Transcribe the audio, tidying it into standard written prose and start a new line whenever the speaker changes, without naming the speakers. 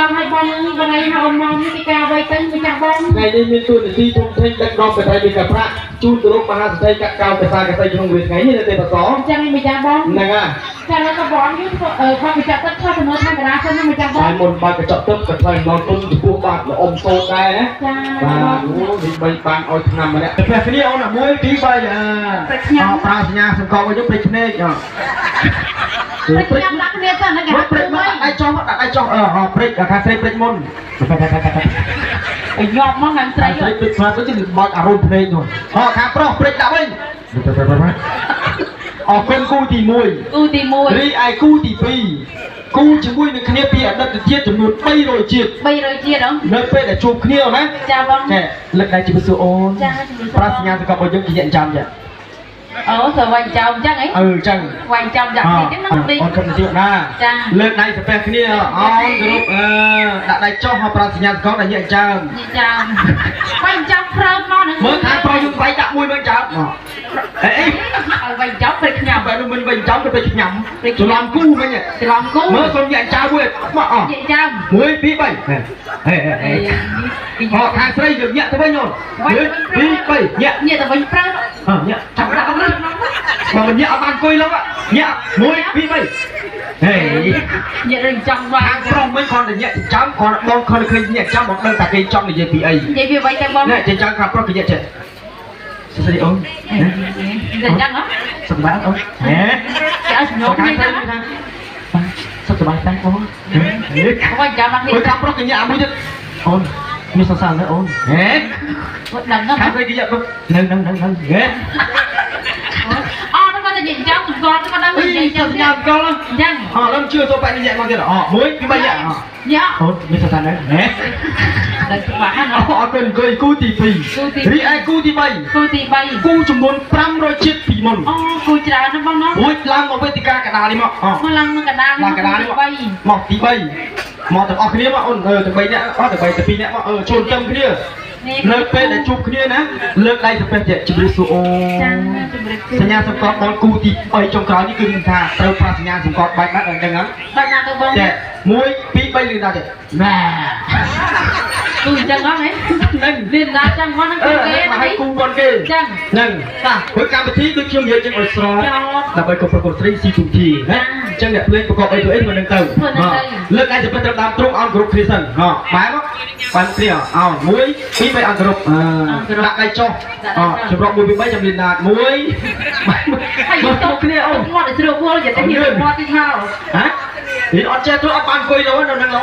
បងឲ្យបងបងឯងហៅអំមពីការអ្វីទៅមិនចាំបង
ថ្ងៃនេះមានទូនាទីធំធេងដឹកនាំប្រទេសមានកាប្រាក់ជូនទៅរកមហាសន្តិកាត់កោភាសាកសិក្នុងវាថ្ងៃនេះនៅទេបស
ចឹងមិនចាំបង
ហ្នឹងហើយ
ចាលោកក៏បងយើងបើបញ្ជាក់ទឹកខុសចំនួនធម្មតាសិនមិនចាំបង
ហើយមុនបើកញ្ចក់ទឹកក៏ថ្លៃឡងទុនចំពោះបាទល្អអ៊ំសូដែរណា
ចា
បាទអូនេះបីបានឲ្យឆ្នាំម្នាក់តែពេលគ្នាអូន1 2 3ប្រើសញ្ញាសង្កត់ឲ្យយកព្រៃភ្នែក
ព្រៃខ្ញុំដាក់គ្នាទៅហ្នឹងគេហៅព្រៃ
មិនដៃចុះដាក់ដៃចុះព្រៃខាងស្រីព្រៃមុន
ឲ្យញាប់មកខាងស្រី
ស្រីព្រៃស្មាទៅជាបើកអារម្មណ៍ភ្នែកនោះខាងប្រុសព្រៃដាក់វិញអរគុណគូទី1រីឯគូទី2គូជាមួយនឹងគ្នាពីអតីតជាតិចំនួន300ជាតិ
ហ៎
នៅពេលដែលជួបគ្នាណា
ចាបង
ណែលើកដៃជំរាបសួរអូន
ចា
ប្រាសញ្ញាសង្កត់របស់យើងជាញ៉ាំចាំចា
អូទៅវាញ់ចោលអញ្ចឹងហី
ចឹង
វាញ់ចោលយ៉ាងនេះហ្នឹងទី
អូនគាត់ទៅណា
ចា
លើកដៃស្ពះគ្នាអូនគ្រប់ដាក់ដៃចុះមកប្រាសញ្ញាសង្កត់ឲ្យញ៉ាំចាំ
វាញ់ចោលព្រើមកហ្នឹង
មើលខាងប្រុសយើងវាយដាក់មួយមើលចោលអី
ឲ្យវាញ់ចោលព្រឹកខ្ញុំ
បែរនោះមិនវាញ់ចោលទៅពេលខ្ញុំច្រឡំគូមិញ
ច្រឡំគូ
មើលសូមញ៉ាំចោលមួយមកអស់
ញ៉ាំចាំ
1 2 3ខាងស្រីយើងញាក់ទៅវិញអូន1 2 3ញាក់
ទៅវិញប្រើ
ញាក់ចាប់ដាក់មកបើមិនញាក់អត់បានអង្គុយឡងញាក់1 2 3ហេ
ញាក់រឹងចង់វា
ខាងប្រុសមិនគ្រាន់តែញាក់ចាំគ្រាន់បងគ្រាន់តែឃើញញាក់ចាំបងដឹងតែគេចង់និយាយពីអី
និយាយពីអ្វីទៅបង
នេះចាំខាងប្រុសគេញាក់ចេះស្រីអូន
អញ្ចឹងហ៎
សម្រាប់អូនហេ
គេឲ្យខ្ញុំនេះថា
សុខសប្បាយតែបង
វាញ់ចាំមកនេះ
ខាងប្រុសគេញាក់មួយទៀតអូនមានសរសើរណាអូនហេ
ដឹងណា
ខាងស្រីគេញាក់នឹងហេ
អត់គាត់តែនិយាយចាំគាត់គាត់ដឹងនិយាយចាំ
ញ៉ាំកល
អញ្ចឹង
ឡំជឿទៅបែរញ៉ាំមកទៀត1 2 3ញ៉ាំអូនមានសរសើរណាហេ
ដល់ច្បាស់ណា
អរគុណគូទី2រីឯគូទី3គូចំនួន500ជាតិពីមុន
អូគូច្រើនណាស់បងណា
មួយឡើងមកវេទិកាកដាលនេះមក
ឡើងមកកដាល
នេះមកទី3មកទាំងអស់គ្នាមកអូនទាំង3នាក់ទាំង2នាក់មកជូនចំគ្នានៅពេលដែលជួបគ្នាណាលើកដៃសំពះជាជំរាបសួរអូសញ្ញាសង្កត់បងគូទី3ចុងក្រោយនេះគឺថាត្រូវប្រាសញ្ញាសង្កត់បែបណាត់អញ្ចឹងហ្នឹង
បែបណាទៅបង
1 2 3លឺដល់ទេ
ណាគូអញ្ចឹងហ៎ហ្នឹងលឿនណាស់ចឹងហ្នឹង
គេមកឲ្យគូគាត់គេ
ចឹង
ហ្នឹងតាព្រោះកម្មវិធីដូចខ្ញុំនិយាយចឹងឲ្យស្រោដើម្បីគ្រប់ប្រកបស្រីស៊ីទូធីណាអញ្ចឹងអ្នកភ្លេងប្រកបអីទៅអីមិនដឹងទៅលើកដៃសំពះត្រូវតាមទ្រង់អង្គគ្រប់គ្រាសិនបែបមកបានព្រាអោន1 2 3អង្គគ្រប់ដាក់ដៃចុះចម្រោក1 2 3ចាំលៀនដាត1
ហើយទៅគ្នាអូនមកស្រួលវល់យកតែហ៊ានមកទីមក
ហ៎នេះអត់ចេះទៅអត់បានអង្គុយទៅនៅនឹង